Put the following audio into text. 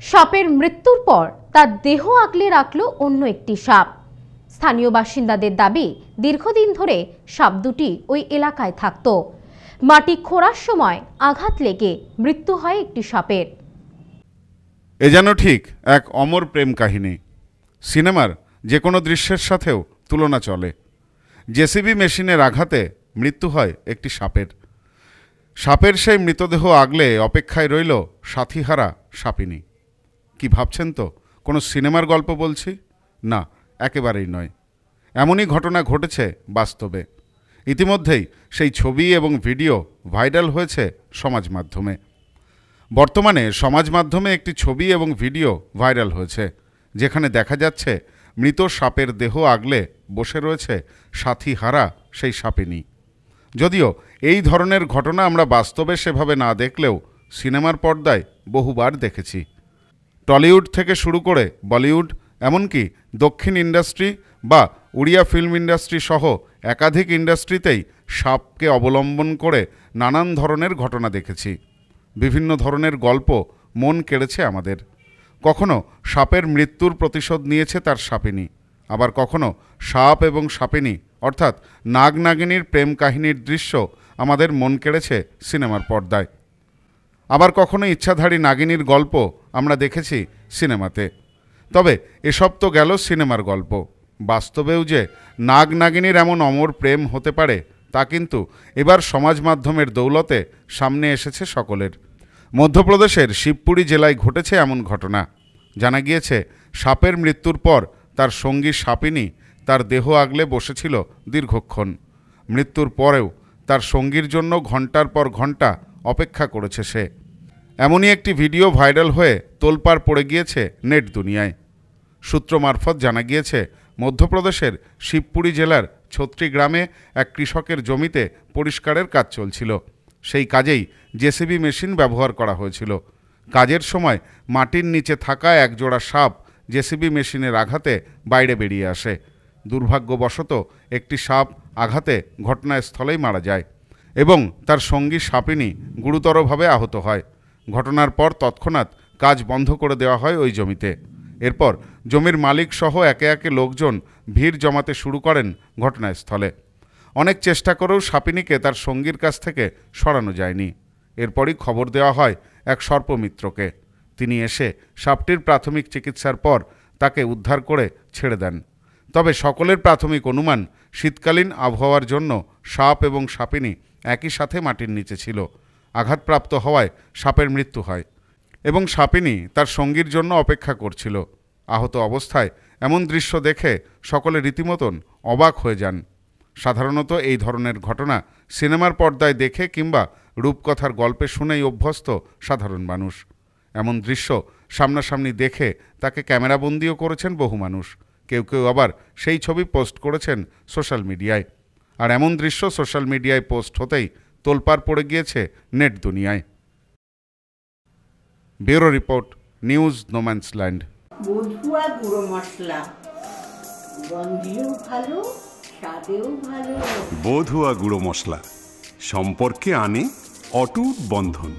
সাপের মৃত্যুর পর তার দেহ আগলে রাখল অন্য একটি সাপ। স্থানীয় বাসিন্দাদের দাবি, দীর্ঘদিন ধরে সাপ দুটি ওই এলাকায় থাকত। মাটি খোঁড়ার সময় আঘাত লেগে মৃত্যু হয় একটি সাপের। এ যেন ঠিক এক অমর প্রেম কাহিনী। সিনেমার যে কোনো দৃশ্যের সাথেও তুলনা চলে। জেসিবি মেশিনের আঘাতে মৃত্যু হয় একটি সাপের। সাপের সেই মৃতদেহ আগলে অপেক্ষায় রইল সাথীহারা সাপিনী। কি ভাবছেন তো কোনো সিনেমার গল্প বলছি? না, একেবারেই নয়। এমনই ঘটনা ঘটেছে বাস্তবে। ইতিমধ্যেই সেই ছবি এবং ভিডিও ভাইরাল হয়েছে সমাজ মাধ্যমে। বর্তমানে সমাজ মাধ্যমে একটি ছবি এবং ভিডিও ভাইরাল হয়েছে, যেখানে দেখা যাচ্ছে মৃত সাপের দেহ আগলে বসে রয়েছে সাথীহারা সেই সাপিনী। যদিও এই ধরনের ঘটনা আমরা বাস্তবে সেভাবে না দেখলেও সিনেমার পর্দায় বহুবার দেখেছি। টলিউড থেকে শুরু করে বলিউড, এমনকি দক্ষিণ ইন্ডাস্ট্রি বা উড়িয়া ফিল্ম ইন্ডাস্ট্রি সহ একাধিক ইন্ডাস্ট্রিতেই সাপকে অবলম্বন করে নানান ধরনের ঘটনা দেখেছি। বিভিন্ন ধরনের গল্প মন কেড়েছে আমাদের। কখনো সাপের মৃত্যুর প্রতিশোধ নিয়েছে তার সাপিনী, আবার কখনো সাপ এবং সাপিনী অর্থাৎ নাগ নাগিনীর প্রেম কাহিনীর দৃশ্য আমাদের মন কেড়েছে সিনেমার পর্দায়। আবার কখনো ইচ্ছাধারী নাগিনীর গল্প আমরা দেখেছি সিনেমাতে। তবে এসব তো গেল সিনেমার গল্প। বাস্তবেও যে নাগ নাগিনীর এমন অমর প্রেম হতে পারে তা কিন্তু এবার সমাজ মাধ্যমের দৌলতে সামনে এসেছে সকলের। মধ্যপ্রদেশের শিবপুরি জেলায় ঘটেছে এমন ঘটনা। জানা গিয়েছে সাপের মৃত্যুর পর তার সঙ্গী সাপিনী তার দেহ আগলে বসেছিল দীর্ঘক্ষণ। মৃত্যুর পরেও তার সঙ্গীর জন্য ঘন্টার পর ঘন্টা অপেক্ষা করেছে সে। এমনই একটি ভিডিও ভাইরাল হয়ে তোলপাড় পড়ে গিয়েছে নেট দুনিয়ায়। সূত্র মারফত জানা গিয়েছে মধ্যপ্রদেশের শিবপুরি জেলার ছত্রি গ্রামে এক কৃষকের জমিতে পরিষ্কারের কাজ চলছিল। সেই কাজেই জেসিবি মেশিন ব্যবহার করা হয়েছিল। কাজের সময় মাটির নিচে থাকা একজোড়া সাপ জেসিবি মেশিনের আঘাতে বাইরে বেরিয়ে আসে। দুর্ভাগ্যবশত একটি সাপ আঘাতে ঘটনাস্থলেই মারা যায় এবং তার সঙ্গী সাপিনী গুরুতরভাবে আহত হয়। ঘটনার পর তৎক্ষণাৎ কাজ বন্ধ করে দেওয়া হয় ওই জমিতে। এরপর জমির মালিক সহ একে একে লোকজন ভিড় জমাতে শুরু করেন ঘটনাস্থলে। অনেক চেষ্টা করেও সাপিনীকে তার সঙ্গীর কাছ থেকে সরানো যায়নি। এরপরই খবর দেওয়া হয় এক সর্পমিত্রকে। তিনি এসে সাপটির প্রাথমিক চিকিৎসার পর তাকে উদ্ধার করে ছেড়ে দেন। তবে সকলের প্রাথমিক অনুমান, শীতকালীন আবহাওয়ার জন্য সাপ এবং সাপিনী একই সাথে মাটির নিচে ছিল। আঘাতপ্রাপ্ত হওয়ায় সাপের মৃত্যু হয় এবং সাপিনী তার সঙ্গীর জন্য অপেক্ষা করছিল। আহত অবস্থায় এমন দৃশ্য দেখে সকলে রীতিমতন অবাক হয়ে যান। সাধারণত এই ধরনের ঘটনা সিনেমার পর্দায় দেখে কিংবা রূপকথার গল্পে শুনেই অভ্যস্ত সাধারণ মানুষ। এমন দৃশ্য সামনাসামনি দেখে তাকে ক্যামেরাবন্দিও করেছেন বহু মানুষ। কেউ কেউ আবার সেই ছবি পোস্ট করেছেন সোশ্যাল মিডিয়ায়। আর এমন দৃশ্য সোশ্যাল মিডিয়ায় পোস্ট হতেই তোলপাড় পড়ে গিয়েছে নেট দুনিয়ায়। Bureau report, news no man's land. বধুয়া গুঁড়ো মশলা, গন্ধেও ভালো, স্বাদেও ভালো। বধুয়া গুঁড়ো মশলা সম্পর্কে আনে অটুট বন্ধন।